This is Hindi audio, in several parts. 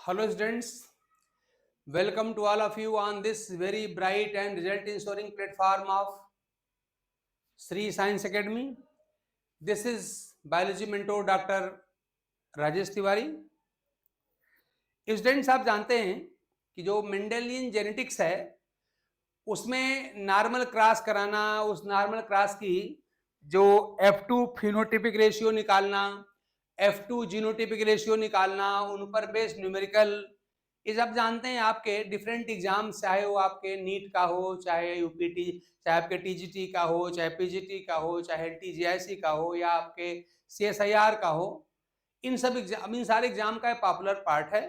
Hello students, welcome to all of you on this very bright and result ensuring platform of Sri Science Academy. This is biology mentor Dr. Rajesh Tiwari. Students आप जानते हैं कि जो मेंडेलियन जेनेटिक्स है उसमें नॉर्मल क्रॉस कराना, उस नॉर्मल क्रॉस की जो F2 फिनोटिपिक रेशियो निकालना, F2 जीनोटिपिक रेशियो निकालना, उन पर बेस्ड न्यूमेरिकल, ये सब जानते हैं. आपके डिफरेंट एग्जाम, चाहे वो आपके नीट का हो, चाहे यूपीटी, चाहे आपके टीजीटी का हो, चाहे पीजीटी का हो, चाहे टीजीआईसी का हो, या आपके सीएसआईआर का हो, इन सब एग्जाम, इन सारे एग्जाम का पॉपुलर पार्ट है.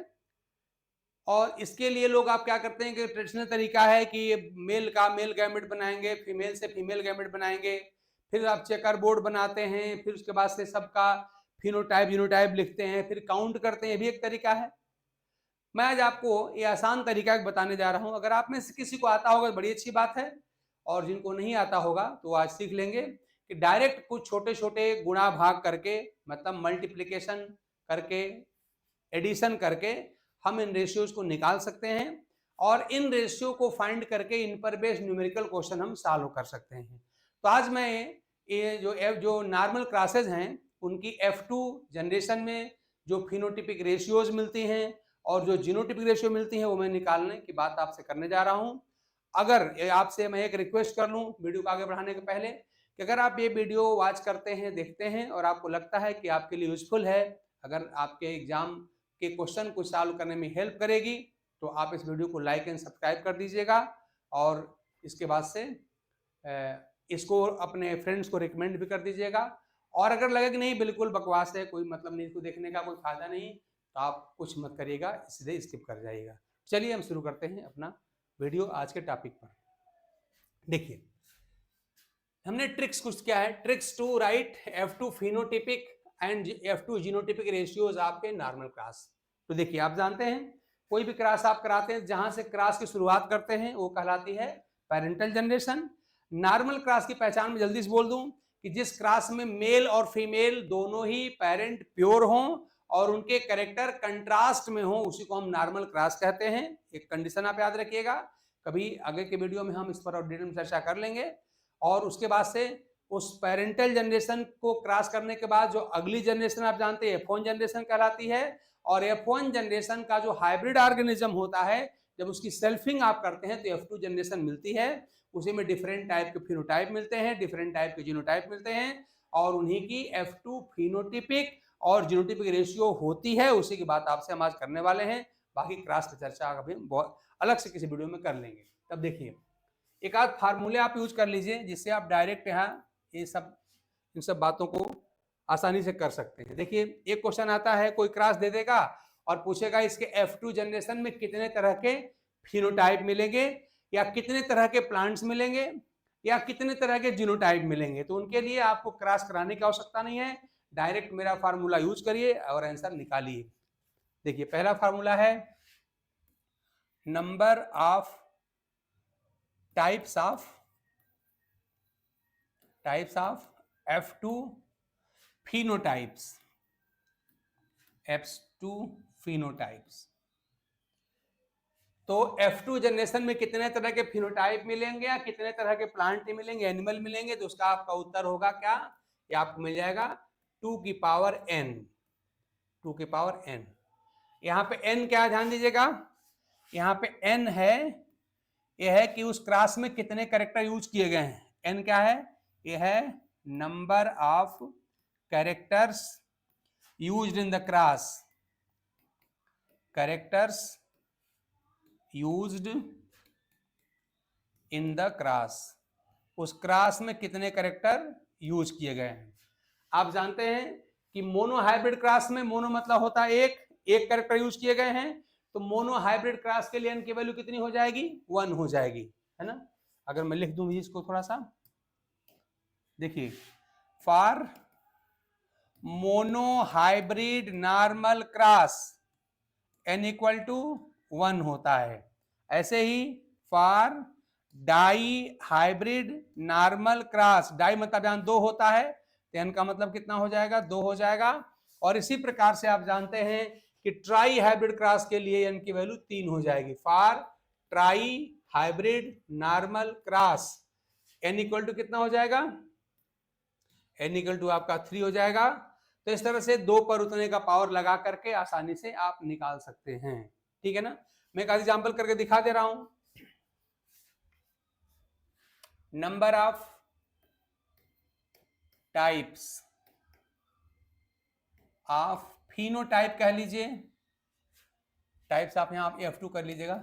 और इसके लिए लोग आप क्या करते हैं कि ट्रेडिशनल तरीका है कि मेल का मेल गैमेट बनाएंगे, फीमेल से फीमेल गैमेट बनाएंगे, फिर आप चेकर बोर्ड बनाते हैं, फिर उसके बाद से सबका फिनोटाइप जीनोटाइप लिखते हैं, फिर काउंट करते हैं. ये भी एक तरीका है. मैं आज आपको ये आसान तरीका बताने जा रहा हूं. अगर आप में से किसी को आता होगा तो बड़ी अच्छी बात है, और जिनको नहीं आता होगा तो आज सीख लेंगे कि डायरेक्ट कुछ छोटे छोटे गुणा भाग करके, मतलब मल्टीप्लिकेशन करके, एडिशन करके हम इन रेशियोज को निकाल सकते हैं, और इन रेशियो को फाइंड करके इन पर बेस्ड न्यूमेरिकल क्वेश्चन हम सॉल्व कर सकते हैं. तो आज मैं ये जो नॉर्मल क्लासेज हैं उनकी F2 जनरेशन में जो फिनोटिपिक रेशियोज मिलती हैं और जो जीनोटिपिक रेशियो मिलती हैं वो मैं निकालने की बात आपसे करने जा रहा हूं. अगर आपसे मैं एक रिक्वेस्ट कर लूं वीडियो को आगे बढ़ाने के पहले, कि अगर आप ये वीडियो वॉच करते हैं, देखते हैं, और आपको लगता है कि आपके लिए यूजफुल है, अगर आपके एग्जाम के क्वेश्चन को सॉल्व करने में हेल्प करेगी, तो आप इस वीडियो को लाइक एंड सब्सक्राइब कर दीजिएगा. और इसके बाद से इसको अपने फ्रेंड्स को रिकमेंड भी कर दीजिएगा. और अगर लगे कि नहीं बिल्कुल बकवास है, कोई मतलब नहीं, इसको देखने का कोई फायदा नहीं, तो आप कुछ मत करिएगा, सीधे स्किप कर जाइएगा. चलिए हम शुरू करते हैं अपना वीडियो आज के टॉपिक पर. देखिए, हमने ट्रिक्स कुछ क्या है, tricks to write F2 phenotypic and F2 genotypic ratios आपके नॉर्मल क्रॉस. तो देखिए, आप जानते हैं कोई भी क्रॉस आप कराते हैं, जहां से क्रॉस की शुरुआत करते हैं वो कहलाती है पेरेंटल जनरेशन. नॉर्मल क्रॉस की पहचान में जल्दी से बोल दूं कि जिस क्रॉस में मेल और फीमेल दोनों ही पेरेंट प्योर हों और उनके कैरेक्टर कंट्रास्ट में हो, उसी को हम नॉर्मल क्रॉस कहते हैं. एक कंडीशन आप याद रखिएगा, कभी आगे के वीडियो में हम इस पर और डिटेल में चर्चा कर लेंगे. और उसके बाद से उस पेरेंटल जनरेशन को क्रॉस करने के बाद जो अगली जनरेशन आप जानते हैं F1 जनरेशन कहलाती है. और F1 जनरेशन का जो हाइब्रिड ऑर्गेनिज्म होता है, जब उसकी सेल्फिंग आप करते हैं तो F2 जनरेशन मिलती है. उसी में डिफरेंट टाइप के फिनोटाइप मिलते हैं, डिफरेंट टाइप के जीनोटाइप मिलते हैं, और उन्हीं की F2 फिनोटिपिक और जीनोटिपिक रेशियो होती है. उसी की बात आपसे हम आज करने वाले हैं. बाकी क्रॉस की चर्चा अभी हम बहुत अलग से किसी वीडियो में कर लेंगे. तब देखिए, एक आध फार्मूले आप यूज कर लीजिए जिससे आप डायरेक्ट यहाँ ये सब इन सब बातों को आसानी से कर सकते हैं. देखिए, एक क्वेश्चन आता है, कोई क्रॉस दे देगा और पूछेगा इसके F2 जनरेशन में कितने तरह के फिनोटाइप मिलेंगे, या कितने तरह के प्लांट्स मिलेंगे, या कितने तरह के जीनोटाइप मिलेंगे. तो उनके लिए आपको क्रॉस कराने की आवश्यकता नहीं है, डायरेक्ट मेरा फार्मूला यूज करिए और आंसर निकालिए. देखिए, पहला फार्मूला है number of types of F2 phenotypes. F2 phenotypes. तो F2 जनरेशन में कितने तरह के फिनोटाइप मिलेंगे या कितने तरह के प्लांट मिलेंगे, एनिमल मिलेंगे, तो उसका आपका उत्तर होगा क्या, ये आपको मिल जाएगा 2 की पावर n. 2 की पावर n. यहाँ पे n क्या, ध्यान दीजिएगा, यहाँ पे n है, यह है कि उस क्रॉस में कितने कैरेक्टर यूज किए गए हैं. n क्या है, यह है number of characters used in the cross. Characters used in the cross, उस क्रॉस में कितने कैरेक्टर यूज किए गए हैं. आप जानते हैं कि मोनो हाइब्रिड क्रॉस में, मोनो मतलब होता है एक कैरेक्टर यूज किए गए हैं, तो मोनो हाइब्रिड क्रॉस के लिए n की वैल्यू कितनी हो जाएगी, 1 हो जाएगी, है ना. अगर मैं लिख दूं इसको थोड़ा सा, देखिए, for monohybrid normal cross n equal to 1 होता है. ऐसे ही for dihybrid normal cross, di मतलब यहां 2 होता है, तो n का मतलब कितना हो जाएगा, 2 हो जाएगा. और इसी प्रकार से आप जानते हैं कि ट्राई हाइब्रिड क्रॉस के लिए n की वैल्यू 3 हो जाएगी। For trihybrid normal cross n equal to कितना हो जाएगा, n इक्वल टू आपका 3 हो जाएगा। तो इस तरह से 2 पर उतने का पावर लगा करके आसानी से आप निकाल सकते हैं, ठीक है ना। मैं एक एग्जांपल करके दिखा दे रहा हूं। Number of types of phenotype कह लीजिए, टाइप्स आप यहां F2 कर लीजिएगा,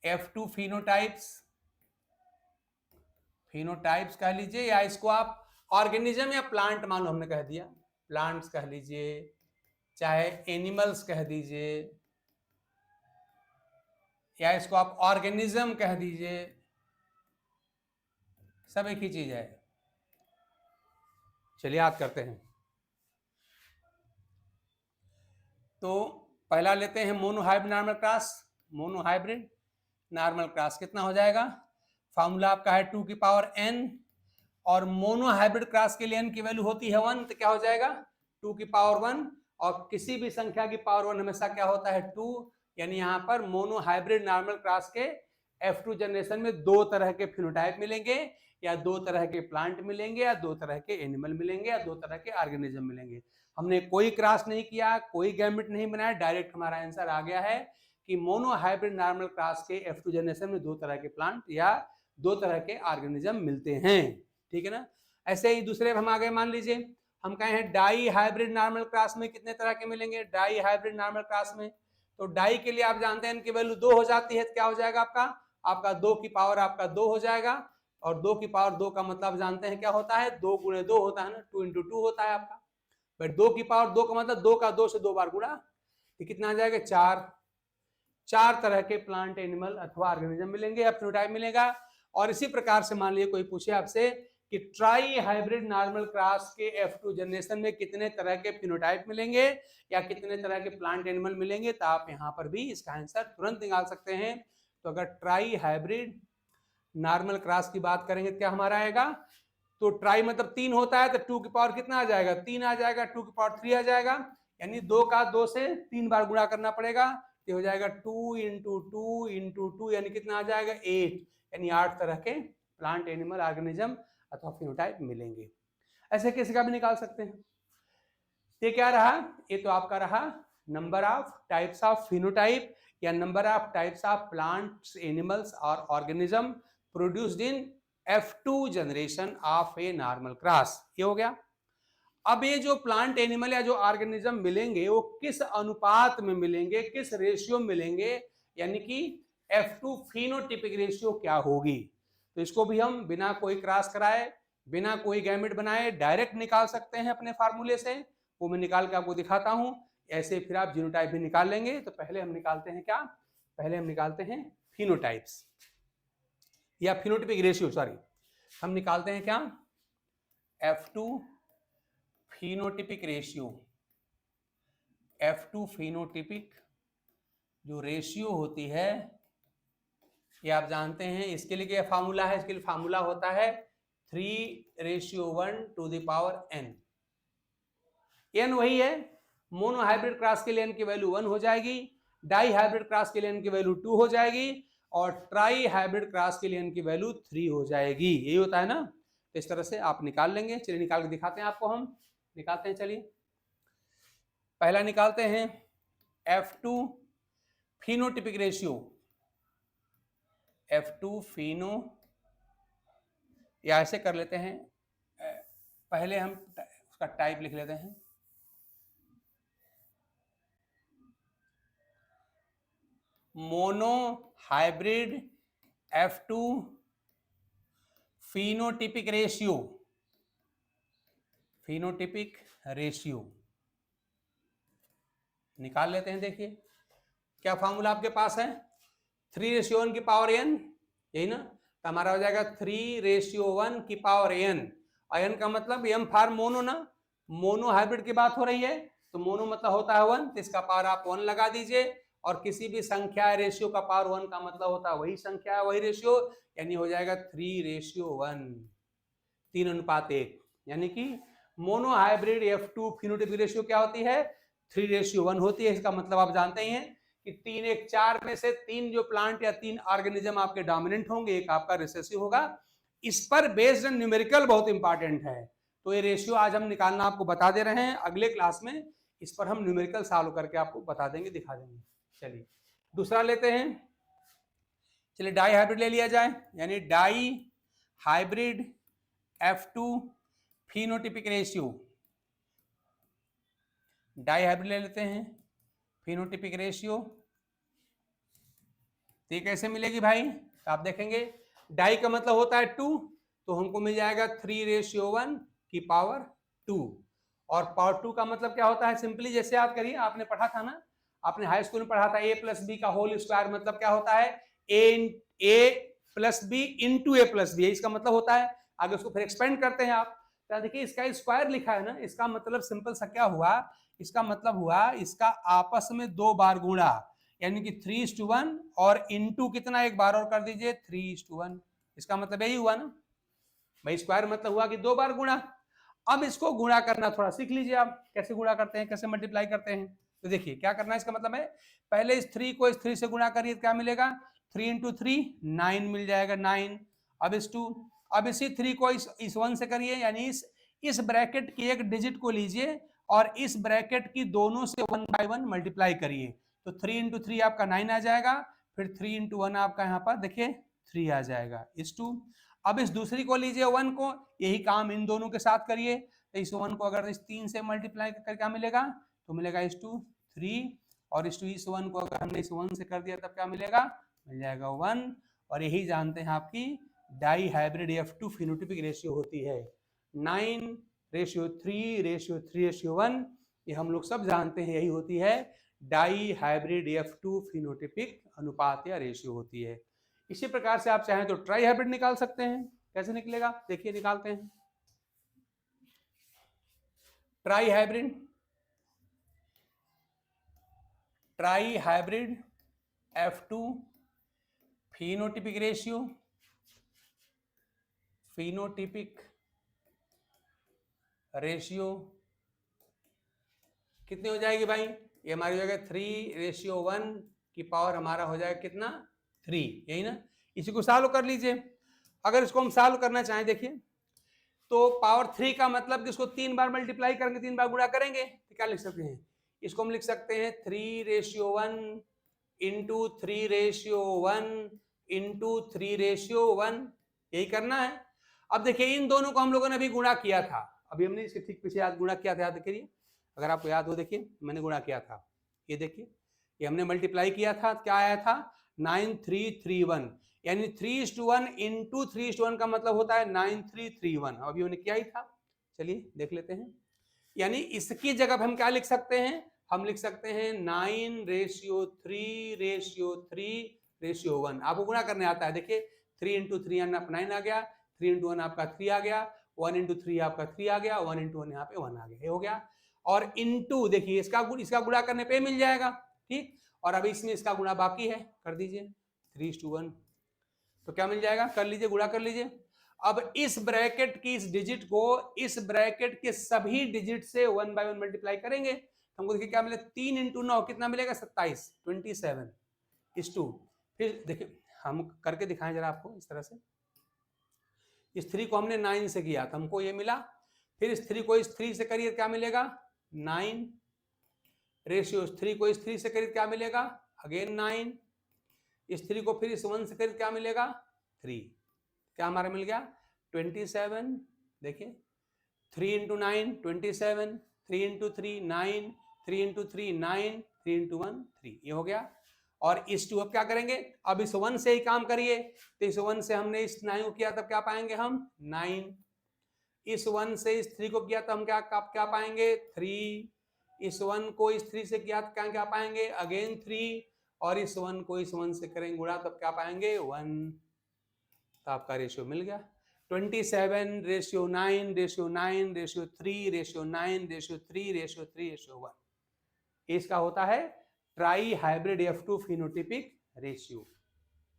F2 फिनोटाइप्स, फिनोटाइप्स कह लीजिए, या इसको आप ऑर्गेनिज्म या प्लांट मान लो, हमने कह दिया प्लांट्स कह लीजिए, चाहे एनिमल्स कह दीजिए, या इसको आप ऑर्गेनिज्म कह दीजिए, सब एक ही चीज है। चलिए याद करते हैं। तो पहला लेते हैं monohybrid normal cross. Monohybrid normal cross कितना हो जाएगा, फॉर्मूला आपका है 2 की पावर n, और मोनोहाइब्रिड क्रॉस के लिए n की वैल्यू होती है 1, तो क्या हो जाएगा 2 की पावर 1, और किसी भी संख्या की पावर 1 हमेशा क्या होता है 2, यानी यहाँ पर मोनोहाइब्रिड नॉर्मल क्रॉस के F2 जनरेशन में 2 तरह के फिनोटाइप मिलेंगे, या 2 तरह के प्लांट मिलेंगे, या 2 तरह के एनिमल मिलेंगे, या 2 तरह के ऑर्गेनिज्म मिलेंगे। हमने कोई क्रॉस नहीं किया, कोई गैमेट नहीं बनाया, डायरेक्ट हमारा आंसर आ गया है कि मोनोहाइब्रिड नॉर्मल क्रॉस के F2 जनरेशन में 2 तरह के प्लांट या 2 तरह के ऑर्गेनिज्म मिलते हैं, ठीक है ना। ऐसे ही दूसरे हम आगे मान लीजिए, हम कहे हैं डाई हाइब्रिड नॉर्मल क्रॉस में कितने तरह के मिलेंगे, डाई हाइब्रिड नॉर्मल क्रॉस में, तो डाई के लिए आप जानते हैं इनकी वैल्यू 2 हो जाती है, तो क्या हो जाएगा आपका 2 की पावर आपका 2 हो जाएगा, और 2 की पावर 2 का मतलब जानते हैं क्या होता है, 2 गुणे 2 होता है ना, 2 इंटू 2 होता है आपका। बट 2 की पावर 2 का मतलब 2 का 2 से 2 बार गुणा, तो कितना आ जाएगा 4 तरह के प्लांट एनिमल अथवा ऑर्गेनिज्म मिलेंगे या फिनोटाइप मिलेगा। और इसी प्रकार से मान लीजिए कोई पूछे आपसे कि ट्राई हाइब्रिड नॉर्मल क्रॉस के F2 जनरेशन में कितने तरह के फिनोटाइप मिलेंगे या कितने तरह के प्लांट एनिमल मिलेंगे, तो आप यहाँ पर भी इसका आंसर तुरंत निकाल सकते हैं। तो अगर ट्राई हाइब्रिड नॉर्मल क्रॉस की बात करेंगे तो क्या हमारा आएगा, तो ट्राई मतलब 3 होता है, तो 2 की पावर कितना आ जाएगा 3 आ जाएगा, 2 की पावर 3 आ जाएगा, यानी 2 का 2 से 3 बार गुणा करना पड़ेगा, तो हो जाएगा 2 इंटू 2 इंटू 2, यानी कितना आ जाएगा 8, यानी 8 तरह के प्लांट एनिमल ऑर्गेनिज्म अथवा फिनोटाइप मिलेंगे। ऐसे किसी का भी निकाल सकते हैं। ये क्या रहा, ये तो आपका रहा number of types of phenotype या number of types of plants animals और organism produced in F2 generation of a normal cross, ये हो गया। अब ये जो प्लांट एनिमल या जो ऑर्गेनिज्म मिलेंगे वो किस अनुपात में मिलेंगे, किस रेशियो में मिलेंगे, यानी कि F2 फिनोटिपिक रेशियो क्या होगी, तो इसको भी हम बिना कोई क्रॉस कराए, बिना कोई गैमेट बनाए डायरेक्ट निकाल सकते हैं अपने फार्मूले से। वो मैं निकाल के आपको दिखाता हूं, ऐसे फिर आप जीनोटाइप भी निकाल लेंगे। तो पहले हम निकालते हैं क्या, पहले हम निकालते हैं फिनोटाइप्स या फिनोटिपिक रेशियो, सॉरी, हम निकालते हैं क्या F2 phenotypic ratio. F2 phenotypic जो रेशियो होती है ये आप जानते हैं, इसके लिए क्या फार्मूला है, इसके लिए फार्मूला होता है 3:1 to the power n। n वही है, मोनो हाइब्रिड क्रॉस के लिए n की वैल्यू 1 हो जाएगी, डाई हाइब्रिड क्रॉस के लिए n की वैल्यू 2 हो जाएगी, और ट्राई हाइब्रिड क्रॉस के लिए n की वैल्यू 3 हो जाएगी। यही होता है ना, तो इस तरह से आप निकाल लेंगे। चलिए निकाल के दिखाते हैं आपको, हम निकालते हैं। चलिए पहला निकालते हैं F2 phenotypic ratio, F2 Fino, या ऐसे कर लेते हैं, पहले हम उसका टाइप लिख लेते हैं, mono hybrid F2 phenotypic ratio, phenotypic ratio निकाल लेते हैं। देखिए क्या फॉर्मूला आपके पास है, 3:1 की पावर n, यही ना, तो हमारा हो जाएगा 3:1 की पावर n, और n का मतलब m फॉर मोनो ना, मोनो हाइब्रिड की बात हो रही है, तो मोनो मतलब होता है 1, तो इसका पावर आप 1 लगा दीजिए, और किसी भी संख्या रेशियो का पावर 1 का मतलब होता है वही संख्या वही रेशियो, यानी हो जाएगा 3:1, 3:1, यानी कि mono hybrid F2 phenotypic ratio क्या होती है 3:1 होती है। इसका मतलब आप जानते ही हैं कि 3:1:4 में से 3 जो प्लांट या 3 ऑर्गेनिज्म आपके डोमिनेंट होंगे, एक आपका रिसेसिव होगा। इस पर बेस्ड न्यूमेरिकल बहुत इंपॉर्टेंट है, तो ये रेशियो आज हम निकालना आपको बता दे रहे हैं। अगले क्लास में इस पर हम न्यूमेरिकल सॉल्व करके आपको बता देंगे, दिखा देंगे। चलिए दूसरा लेते हैं। चलिए डाई हाइब्रिड ले लिया जाए, यानी dihybrid F2 phenotypic ratio. Dihybrid ले लेते हैं, फिनोटिपिक रेशियो। तो ये कैसे मिलेगी भाई? तो आप देखेंगे डाई का मतलब होता है 2, तो हमको मिल जाएगा 3:1 की पावर 2। और पावर 2 का मतलब क्या होता है? सिंपली जैसे याद करिए, आपने पढ़ा था ना, आपने हाई स्कूल में पढ़ा था a+b का होल स्क्वायर मतलब क्या होता है? a+b इंटू a+b, इसका मतलब होता है। आगे उसको फिर एक्सपेंड करते हैं आप, तो देखिए इसका स्क्वायर लिखा है ना, इसका मतलब सिंपल सा क्या हुआ? इसका मतलब हुआ इसका आपस में 2 बार गुणा, यानी कि 3:1 और इंटू कितना एक बार और कर दीजिए 3:1। इसका मतलब यही हुआ ना भाई, स्क्वायर मतलब हुआ कि 2 बार गुणा। अब इसको गुणा करना थोड़ा सीख लीजिए आप, कैसे गुणा करते हैं, कैसे मल्टीप्लाई करते हैं। तो देखिए क्या करना है, इसका मतलब है पहले इस 3 को इस 3 से गुणा करिए, क्या मिलेगा? 3 × 3 9 मिल जाएगा, 9। अब इस 2, अब इसी 3 को इस 1 से करिए, यानी इस ब्रैकेट की एक डिजिट को लीजिए और इस ब्रैकेट की दोनों से 1/1 मल्टीप्लाई करिए, तो 3 × 3 आपका 9 आ जाएगा, फिर 3 × 1 आपका यहाँ पर देखिए 3 आ जाएगा, इस 2। अब इस दूसरी को लीजिए 1 को, यही काम इन दोनों के साथ करिए, तो इस 1 को अगर इस 3 से मल्टीप्लाई कर क्या मिलेगा? तो मिलेगा इस 2 3, और इस 1 को अगर हमने इस 1 से कर दिया तब क्या मिलेगा? मिल जाएगा 1। और यही जानते हैं आपकी die hybrid F2 phenotypic ratio होती है। 9:3:3:1, ये हम लोग सब जानते हैं, यही होती है डाई हाइब्रिड F2 फिनोटिपिक अनुपात या रेशियो होती है। इसी प्रकार से आप चाहें तो ट्राई हाइब्रिड निकाल सकते हैं। कैसे निकलेगा देखिए, निकालते हैं। Try hybrid F2 phenotypic ratio, कितनी हो जाएगी भाई? ये हमारी हो जाएगा 3:1 की पावर हमारा हो जाएगा कितना? 3, यही ना। इसी को सॉल्व कर लीजिए। अगर इसको हम सॉल्व करना चाहें, देखिए तो पावर 3 का मतलब कि इसको 3 बार मल्टीप्लाई करेंगे, 3 बार गुणा करेंगे, तो क्या लिख सकते हैं? इसको हम लिख सकते हैं 3:1 इंटू 3:1 इंटू 3:1, यही करना है। अब देखिए इन दोनों को हम लोगों ने अभी गुणा किया था, अभी हमने इसके ठीक पीछे याद गुणा किया था, याद करिए अगर आपको याद हो। देखिए मैंने गुणा किया था, ये देखिए ये हमने मल्टीप्लाई किया था, क्या आया था? 9331, यानी 3:1 इंटू 3:1 का मतलब होता है 9331, अभी हमने किया ही था। चलिए देख लेते हैं, यानी इसकी जगह हम क्या लिख सकते हैं? हम लिख सकते हैं 9:3:3:1। आपको गुणा करने आता है, देखिए 3 × 3 9 आ गया, 3 × 1 आपका 3 आ गया, 1 × 3 आपका 3 आ गया, 1 × 1 यहाँ पे 1 आ गया, ये हो गया। और इंटू देखिए इसका गुणा करने पे मिल जाएगा, ठीक। और अभी इसमें इसका गुणा बाकी है, कर दीजिए 3:1, तो क्या मिल जाएगा? कर लीजिए, गुणा कर लीजिए। अब इस ब्रैकेट की इस डिजिट को इस ब्रैकेट के सभी डिजिट से 1/1 मल्टीप्लाई करेंगे, हमको देखिए क्या मिले? 3 × 9 कितना मिलेगा? 27, 27 इस 2। फिर देखिए हम करके दिखाएं जरा आपको इस तरह से। इस 3 को हमने 9 से किया था, हमको ये मिला। फिर इस 3 को इस 3 से करिए, क्या मिलेगा? 9 रेशियो 3 को इस 3 से करिए, क्या मिलेगा? अगेन 9। इस 3 को फिर इस 1 से करिए, क्या मिलेगा? 3। क्या हमारा मिल गया? 27। देखिए 3 × 9 27, 3 × 3 9, 3 × 3 9, 3 × 1 3, ये हो गया। और इस 2 अब क्या करेंगे? अब इस 1 से ही काम करिए, तो इस 1 से हमने इस 9 को किया, तब क्या पाएंगे हम? 9। इस 1 से इस 3 को किया, तो हम क्या पाएंगे? 3। इस 1 को इस 3 से किया, तो क्या पाएंगे? अगेन 3। और इस 1 को इस 1 से करेंगे गुणा, तब क्या पाएंगे? 1। तो आपका रेशियो मिल गया 27:9:9:3:9:3:3:1। इसका होता है try hybrid F2 phenotypic ratio,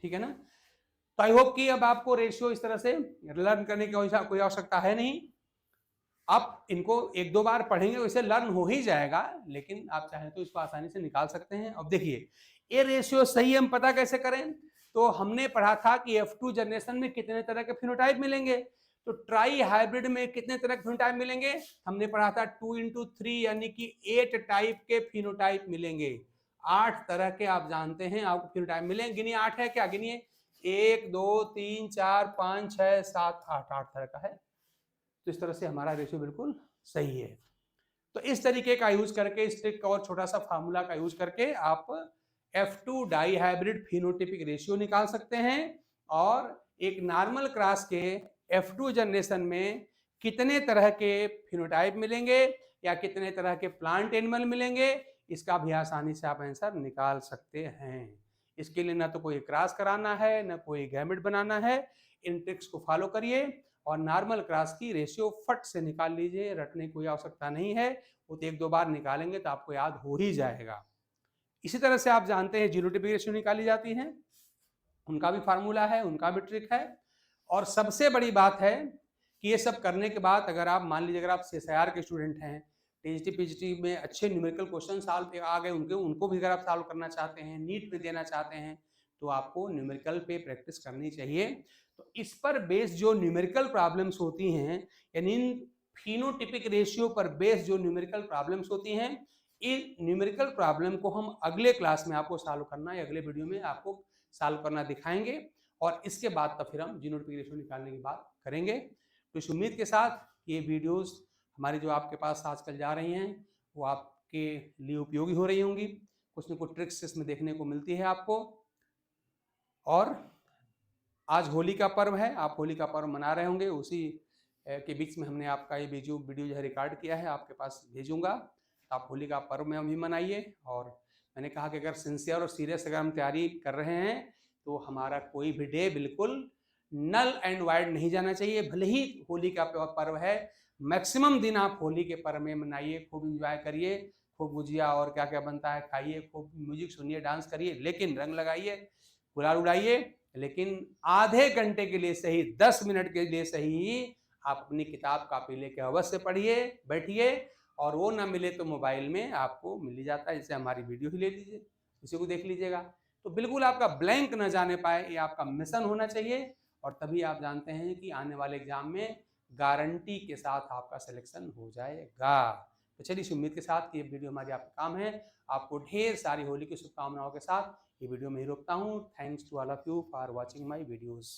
ठीक है ना। तो आई होप कि अब आपको रेशियो इस तरह से लर्न करने की कोई आवश्यकता है नहीं। आप इनको एक दो बार पढ़ेंगे वैसे लर्न हो ही जाएगा, लेकिन आप चाहें तो इसको आसानी से निकाल सकते हैं। अब देखिए ये रेशियो सही हम पता कैसे करें, तो हमने पढ़ा था कि F2 जनरेशन में कितने तरह के फिनोटाइप मिलेंगे, तो ट्राई हाइब्रिड में कितने तरह के फिनोटाइप मिलेंगे, हमने पढ़ा था 2 into 3 यानी कि 8 टाइप के फिनोटाइप मिलेंगे। 8 तरह के आप जानते हैं आपको फिनोटाइप मिलेंगे। गिनिए 8 है क्या, गिनिए 1 2 3 4 5 6 7 8, 8 तरह का है। तो इस तरह से हमारा रेशियो बिल्कुल सही है। तो इस तरीके का यूज करके, इस ट्रिक का और छोटा सा फार्मूला का यूज करके आप F2 die hybrid phenotypic ratio निकाल सकते हैं और एक नॉर्मल क्रॉस के F2 जनरेशन में कितने तरह के फिनोटाइप मिलेंगे या कितने तरह के प्लांट एनिमल मिलेंगे, इसका भी आसानी से आप आंसर निकाल सकते हैं। इसके लिए ना तो कोई क्रॉस कराना है ना कोई गैमेट बनाना है, इन ट्रिक्स को फॉलो करिए और नॉर्मल क्रॉस की रेशियो फट से निकाल लीजिए, रटने की कोई आवश्यकता नहीं है, वो तो एक दो बार निकालेंगे तो आपको याद हो ही जाएगा। इसी तरह से आप जानते हैं जीनोटिपिक रेशियो निकाली जाती है, उनका भी फार्मूला है, उनका भी ट्रिक है। और सबसे बड़ी बात है कि ये सब करने के बाद अगर आप मान लीजिए अगर आप CSIR के स्टूडेंट हैं, टीजीटी पीजीटी में अच्छे न्यूमेरिकल क्वेश्चन सॉल्व आ गए उनको भी अगर आप सॉल्व करना चाहते हैं, नीट में देना चाहते हैं, तो आपको न्यूमेरिकल पे प्रैक्टिस करनी चाहिए। तो इस पर बेस्ड जो न्यूमेरिकल प्रॉब्लम्स होती हैं, यानी इन फिनोटिपिक रेशियो पर बेस्ड जो न्यूमेरिकल प्रॉब्लम्स होती हैं, इन न्यूमेरिकल प्रॉब्लम को हम अगले क्लास में आपको सॉल्व करना है, अगले वीडियो में आपको सॉल्व करना दिखाएंगे और इसके बाद तब फिर हम जीनोटिपिक रेशियो निकालने की बात करेंगे। तो इस उम्मीद के साथ ये वीडियोस हमारी जो आपके पास आजकल जा रही हैं वो आपके लिए उपयोगी हो रही होंगी, कुछ न कुछ ट्रिक्स इसमें देखने को मिलती है आपको। और आज होली का पर्व है, आप होली का पर्व मना रहे होंगे, उसी के बीच में हमने आपका ये वीडियो जो है रिकॉर्ड किया है, आपके पास भेजूंगा। आप होली का पर्व में हम भी मनाइए। और मैंने कहा कि अगर सिंसियर और सीरियस अगर हम तैयारी कर रहे हैं तो हमारा कोई भी डे बिल्कुल नल एंड वाइड नहीं जाना चाहिए। भले ही होली का पर्व है, मैक्सिमम दिन आप होली के पर्व में मनाइए, खूब इंजॉय करिए, खूब गुजिया और क्या क्या बनता है खाइए, खूब म्यूजिक सुनिए, डांस करिए, लेकिन रंग लगाइए, गुलाल उड़ाइए, लेकिन आधे घंटे के लिए सही, 10 मिनट के लिए सही आप अपनी किताब कापी लेके अवश्य पढ़िए, बैठिए। और वो ना मिले तो मोबाइल में आपको मिल ही जाता है, जैसे हमारी वीडियो ही ले लीजिए, उसी को देख लीजिएगा। तो बिल्कुल आपका ब्लैंक न जाने पाए, ये आपका मिशन होना चाहिए और तभी आप जानते हैं कि आने वाले एग्जाम में गारंटी के साथ आपका सिलेक्शन हो जाएगा। तो चलिए इस उम्मीद के साथ कि ये वीडियो हमारी आपके काम है, आपको ढेर सारी होली की शुभकामनाओं के साथ ये वीडियो में ही रोकता हूँ। Thanks to all of you for watching my videos.